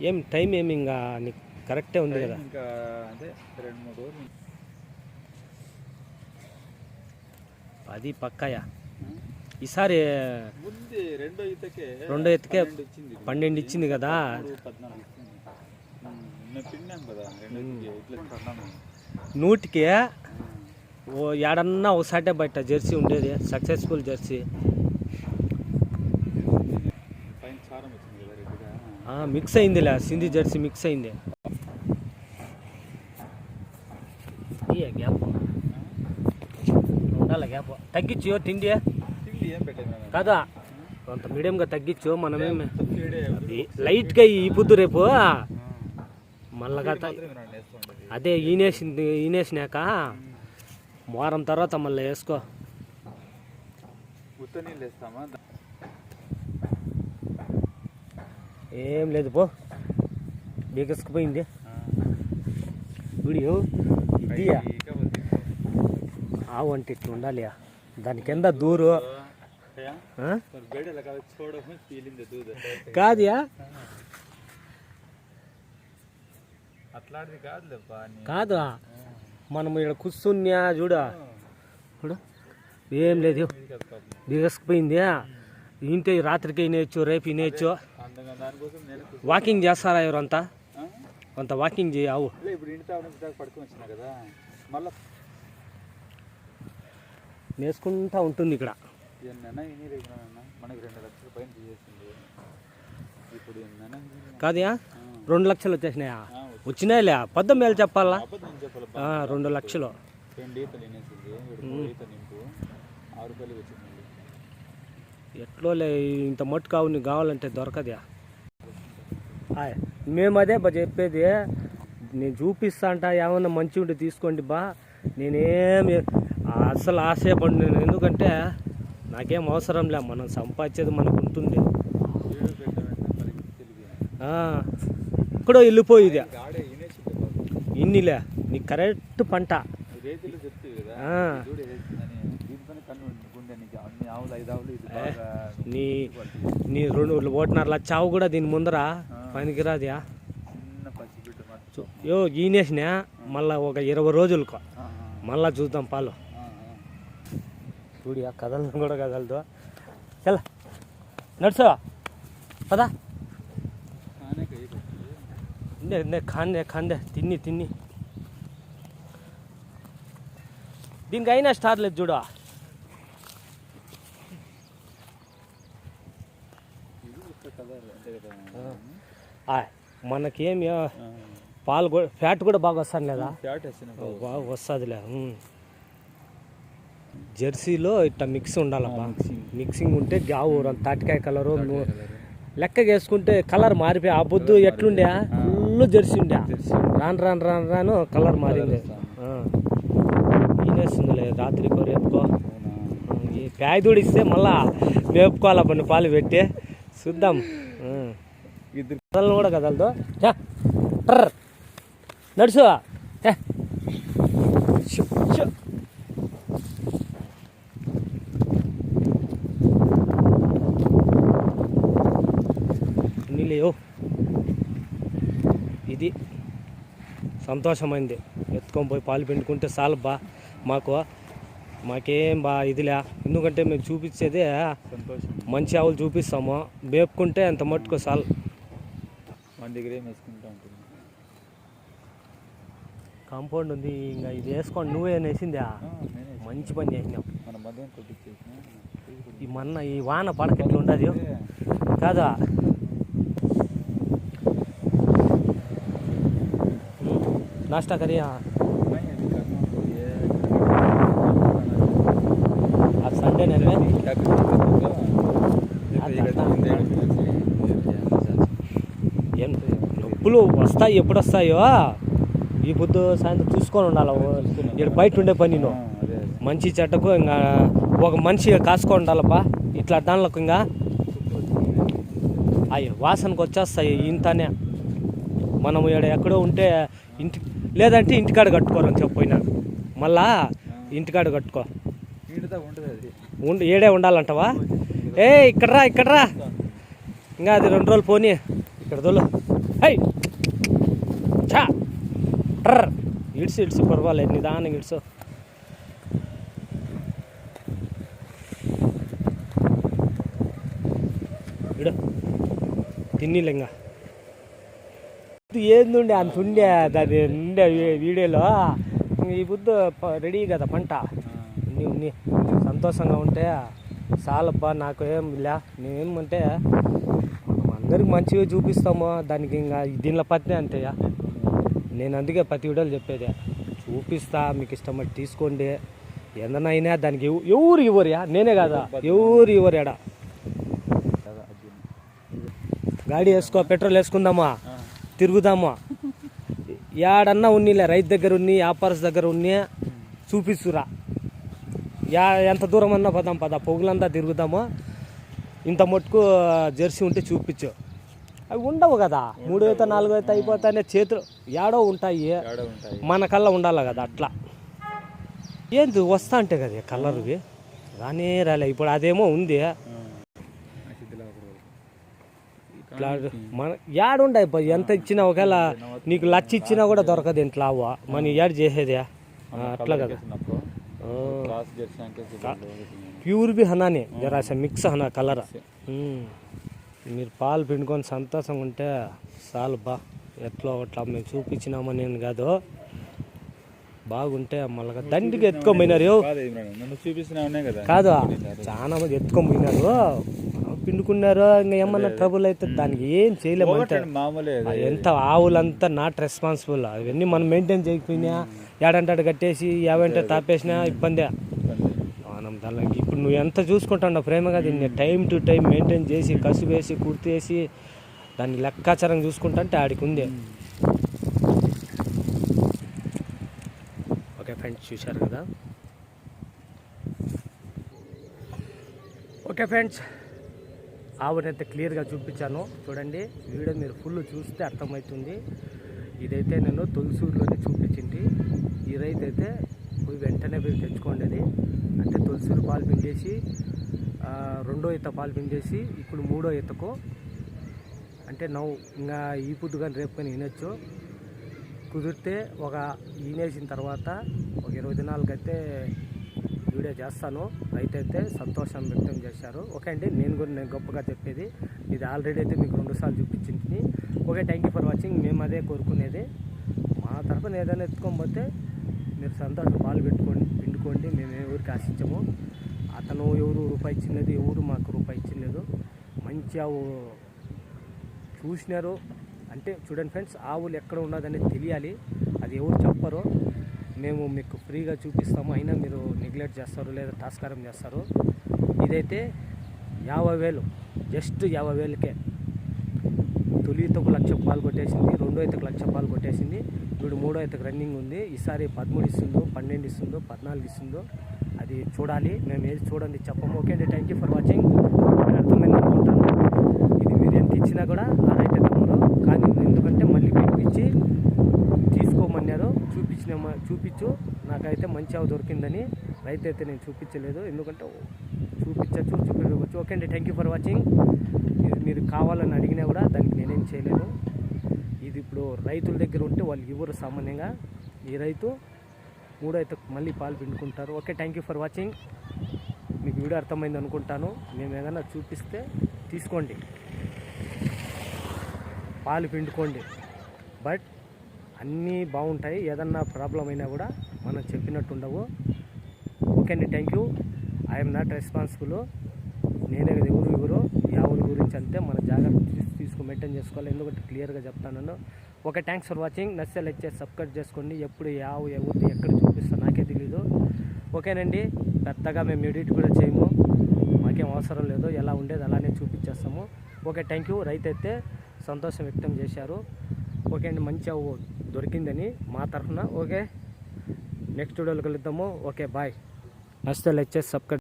ఏం టైం ఏమి ఇంకా నీకు కరెక్టే ఉంది కదా? ఇంకా అదే 2-3 రోజులు అది పక్కాయా. ఈసారి రెండో ఈతకే 12 ఇచ్చింది కదా. 14 ఇచ్చింది. పిన్నాం కదా 100కి ఓ ఏడన్నా ఒకసాటే బయట జెర్సీ ఉండేది, సక్సెస్ఫుల్ జెర్సీ. మిక్స్ అయిందిలే, సింధీ జెర్సీ మిక్స్ అయింది. గ్యాప్ ఉండాలి, గ్యాప్ తగ్గించు. తిండి కాదా కొంత మీడియంగా తగ్గించు. మనమేమి లైట్గా ఈ పొద్దు రేపు మళ్ళా అదే ఈనేసినాక వారం తర్వాత మళ్ళీ వేసుకో. ఏం లేదు పో, బిగసుకుపోయింది వీడియో. ఇది ఆవు అంటే ఇట్లా ఉండాలి, దాని కింద దూరు కాదుయా. కాదు మనం ఇక్కడ కూర్చున్నా చూడు చూడు, ఏం లేదు బిగసుకుపోయింది. ఇంటి రాత్రికి వినేయచ్చు, రేపు వినేయచ్చు. వాకింగ్ చేస్తారా ఎవరంతా? కొంత వాకింగ్ చేయవు. నేర్చుకుంటా ఉంటుంది ఇక్కడ. కాదయా 2 లక్షలు వచ్చేసినాయా? వచ్చినాయిలే, 18,000 చెప్పాలా? 2 లక్షలు. ఎట్లోలే ఇంత మట్టు కావు, నీకు కావాలంటే దొరకదా. మేము అదే చెప్పేది, నేను చూపిస్తా అంట. ఏమన్నా మంచి ఉంటే తీసుకోండి బా. నేనేమి అసలు ఆశపడి, నేను ఎందుకంటే నాకేం అవసరం లే, మనం సంపాదించేది మనకు ఉంటుంది. ఇక్కడ వెళ్ళిపోయిది ఇన్నిలే, నీకు కరెక్ట్ పంట. నీ 2.5 లక్ష ఆవు కూడా దీని ముందర పనికిరాదా? ఈనేసినా మళ్ళా ఒక 20 రోజులకు మళ్ళా చూద్దాం పాలు. చూడి కదలను కూడా కదలదు. చల్ల నడుచు పదా. ఖాందే తిన్ని దీనికి అయినా స్టార్ లేదు చూడు. మనకేమి పాలు ఫ్యాట్ కూడా బాగా వస్తాను లేదా? బాగా వస్తుందిలే. జెర్సీలో ఇట్లా మిక్స్ ఉండాలబ్బా. మిక్సింగ్ ఉంటే గావు తాటికాయ కలరు లెక్కగా వేసుకుంటే కలర్ మారిపోయి. ఆ పొద్దు ఎట్లుండే ఫుల్ జెర్సీ ఉండే, రాను కలర్ మారింది. ఈనేస్తుందిలే రాత్రికో రేపుకో. ఈ ప్యాయదూడి ఇస్తే మళ్ళా మేపుకోవాలా పని పాలు పెట్టి చూద్దాం. కదలను కూడా కదలదు. నడుచు నీళ్ళయో. ఇది సంతోషమైంది, ఎత్తుకొని పోయి పాలు పిండుకుంటే చాలు బా. మాకేం బా ఇదిలే, ఎందుకంటే మేము చూపించేదే మంచి ఆవులు చూపిస్తాము. మేపుకుంటే అంత మట్టుకో చాలు. మన దగ్గర వేసుకుంటా ఉంటుంది. కాంపౌండ్ ఉంది, ఇంకా ఇది వేసుకోండి. నువ్వే వేసిందా? మంచి పని చేసినావు. ఈ వాన పడక ఎట్లా ఉండదు కాదా? नाश्ता करिए। हाँ आज संडे ने నొప్పులు వస్తాయి. ఎప్పుడు వస్తాయో ఈ పొద్దు సాయంత్రం చూసుకొని ఉండాలి. ఇక్కడ బయట ఉండే పని మంచి చెట్టకు ఇంకా ఒక మనిషి కాసుకొని ఉండాలబ్బా. ఇట్లా దానిలోకి ఇంకా అయ్యో వాసనకు వచ్చేస్తాయి. ఇంతనే మనం ఇక్కడ ఎక్కడో ఉంటే ఇంటి లేదంటే ఇంటికాడ కట్టుకోవాలని చెప్పినా మళ్ళా ఇంటికాడ కట్టుకో. ఏడే ఉండాలంటవా? ఇక్కడరా ఇంకా అది 2 రోజులు పోనీ ఇక్కడ దొలు. హై ఛా ట్రర్ ఇడ్సు పర్వాలేదు నిదానంగా ఇడ్సు. ఇడు తిన్నిలింగా ఏందుండే అంత ఉండే అది ఉండే వీడియోలో. ఈ బుద్ధ రెడీ కదా పంట ఉన్ని సంతోషంగా ఉంటే చాలబ్బా. నాకు ఏం లే, నేనేమంటే అందరికి మంచిగా చూపిస్తాము, దానికి ఇంకా దీనిలో పత్నే అంతేయా. నేను అందుకే ప్రతి వీడియోలు చెప్పేది, చూపిస్తా మీకు ఇష్టం తీసుకోండి. ఏదైనా అయినా దానికి ఎవరు ఇవ్వరుయా, నేనే కదా ఎవరు ఇవ్వరు. ఎడా గాడి వేసుకో, పెట్రోల్ వేసుకుందామా, తిరుగుదామా. ఏడన్నా ఉన్నీలే, రైతు దగ్గర ఉన్ని, వ్యాపారస్ దగ్గర ఉన్ని చూపిస్తురా. ఎంత దూరం అన్నా పదాం, పొగులంతా తిరుగుదాము. ఇంత మట్టుకు జెర్సీ ఉంటే చూపించు. అవి ఉండవు కదా, 3 అయితే 4 అయితే అయిపోతానే చేతులు ఏడో ఉంటాయి, మన కల్లా ఉండాలి కదా. అట్లా ఏంది వస్తా అంటే కదా కలర్వి రానే రాలే. ఇప్పుడు అదేమో ఉంది ఇట్లా మన ఏడుండాయి. ఎంత ఇచ్చినా ఒకవేళ నీకు లచ్చ ఇచ్చినా కూడా దొరకదు ఇంట్లో అవ్వ మన ఏడు చేసేదే అట్లా కదా. ప్యూర్ బి హనానే జరాస మిక్స్ హనా కలర్. మీరు పాలు పిండుకొని సంతోషంగా ఉంటే చాలు బా. ఎట్లా అట్లా మేము చూపించినామని నేను కాదు, బాగుంటే మళ్ళీ దండిగా ఎత్తుకోపోయినారు కాదు, చాలా మంది ఎత్తుకోపోయినారు, పిండుకున్నారు. ఇంకా ఏమన్నా ట్రబుల్ అయితే దానికి ఏం చేయలేము. ఎంత ఆవులంతా నాట్ రెస్పాన్సిబుల్. అవన్నీ మనం మెయింటైన్ చేయకపోయినా ఏడంటాడు కట్టేసి ఏవంటే తాపేసినా ఇబ్బందే మనం దానికి. ఇప్పుడు నువ్వు ఎంత చూసుకుంటావు ప్రేమగా దీన్ని టైం టు టైం మెయింటైన్ చేసి కసుపు వేసి కుర్తేసి దాన్ని లెక్కాచారం చూసుకుంటా అంటే ఆడికి ఉంది. ఓకే ఫ్రెండ్స్, చూశారు కదా. ఓకే ఫ్రెండ్స్, ఆవునైతే క్లియర్గా చూపించాను చూడండి. వీడియో మీరు ఫుల్ చూస్తే అర్థమవుతుంది. ఇదైతే నేను తొలిసూరులోనే చూపించింది. ఈ రైతు అయితే పోయి వెంటనే పోయి తెచ్చుకోండి. అంటే తొలిసూరు పాలు పిండేసి 2వ ఈత పాలు పిండేసి ఇప్పుడు 3వ ఈతకు అంటే ఇంకా ఈ పొద్దు కానీ రేపు కానీ వినొచ్చు. కుదిరితే ఒక ఈనేసిన తర్వాత ఒక 20 దినాలకి అయితే వీడియో చేస్తాను. రైతు అయితే సంతోషం వ్యక్తం చేశారు. ఓకే అండి, నేను గొప్పగా చెప్పేది ఇది ఆల్రెడీ అయితే మీకు 2 సార్లు చూపించింది. Okay, thank you for watching. మేము అదే కోరుకునేది. మా తరఫున ఏదైనా ఎత్తుకోకపోతే మీరు సంతోషం పాలు పిండుకోండి. మేము ఎవరికి ఆశించము. అతను ఎవరు రూపాయి ఇచ్చినది, ఎవరు మాకు రూపాయి ఇచ్చినలేదు. మంచి ఆవు చూసినారు అంటే చూడండి ఫ్రెండ్స్, ఆవులు ఎక్కడ ఉన్నదనేది తెలియాలి. అది ఎవరు చెప్పరు, మేము మీకు ఫ్రీగా చూపిస్తాము. అయినా మీరు నెగ్లెక్ట్ చేస్తారు లేదా తాస్కారం చేస్తారు. ఇదైతే 50,000, జస్ట్ 50,000కే. తొలి ఈతకు 1,00,000 పాలు కొట్టేసింది, 2వ ఈతకు 1,00,000 పాలు కొట్టేసింది. ఇప్పుడు 3వ ఈతకు రన్నింగ్ ఉంది. ఈసారి 13 ఇస్తుందో, 12 ఇస్తుందో, 14 ఇస్తుందో అది చూడాలి. మేము ఏది చూడండి చెప్పము. ఓకే అండి, థ్యాంక్ యూ ఫర్ వాచింగ్. అర్థమైంది అనుకుంటాను. ఇది మీరు ఎంత ఇచ్చినా కూడా ఆ రైతు తమ్ముడు కానీ, ఎందుకంటే మళ్ళీ పిలిపించి తీసుకోమన్నారు. చూపించు నాకైతే మంచి ఆవు దొరికిందని. రైతు అయితే నేను చూపించలేదు, ఎందుకంటే చూపించవచ్చు. ఓకే అండి, థ్యాంక్ యూ ఫర్ వాచింగ్. ఇది మీరు కావాలని అడిగినా కూడా దానికి నేనేం చేయలేను. ఇది ఇప్పుడు రైతుల దగ్గర ఉంటే వాళ్ళు ఇవ్వరు సామాన్యంగా. ఈ రైతు 3వ ఈతకు మళ్ళీ పాలు పిండుకుంటారు. Okay, thank you for watching. మీకు వీడియో అర్థమైంది అనుకుంటాను. మేము ఏదైనా చూపిస్తే తీసుకోండి, పాలు పిండుకోండి. బట్ అన్నీ బాగుంటాయి. ఏదన్నా ప్రాబ్లం అయినా కూడా మనం చెప్పినట్టు ఉండవు. ఓకే అండి, thank you. I'm not responsible. నేనే కదా ఎవరు ఈ ఆవుల గురించి అంతే. మన జాగ్రత్త మెయింటైన్ చేసుకోవాలి, ఎందుకంటే క్లియర్గా చెప్తాను. Okay, thanks for watching. నచ్చితే లైక్ చేసి సబ్స్క్రైబ్ చేసుకోండి. ఎప్పుడు ఈ ఆవు ఎవరిది ఎక్కడ చూపిస్తా నాకే తెలీదు. ఓకేనండి, పెద్దగా మేము ఎడిట్ కూడా చేయము, మాకేం అవసరం లేదు. ఎలా ఉండేది అలానే చూపించేస్తాము. Okay, thank you. రైతు అయితే సంతోషం వ్యక్తం చేశారు. ఓకే అండి, మంచి ఆవు దొరికిందని మా తరఫున. ఓకే, నెక్స్ట్ వీడియోలో కలుద్దాము. Okay, bye. నచ్చితే లైక్ చేసి సబ్స్క్రైబ్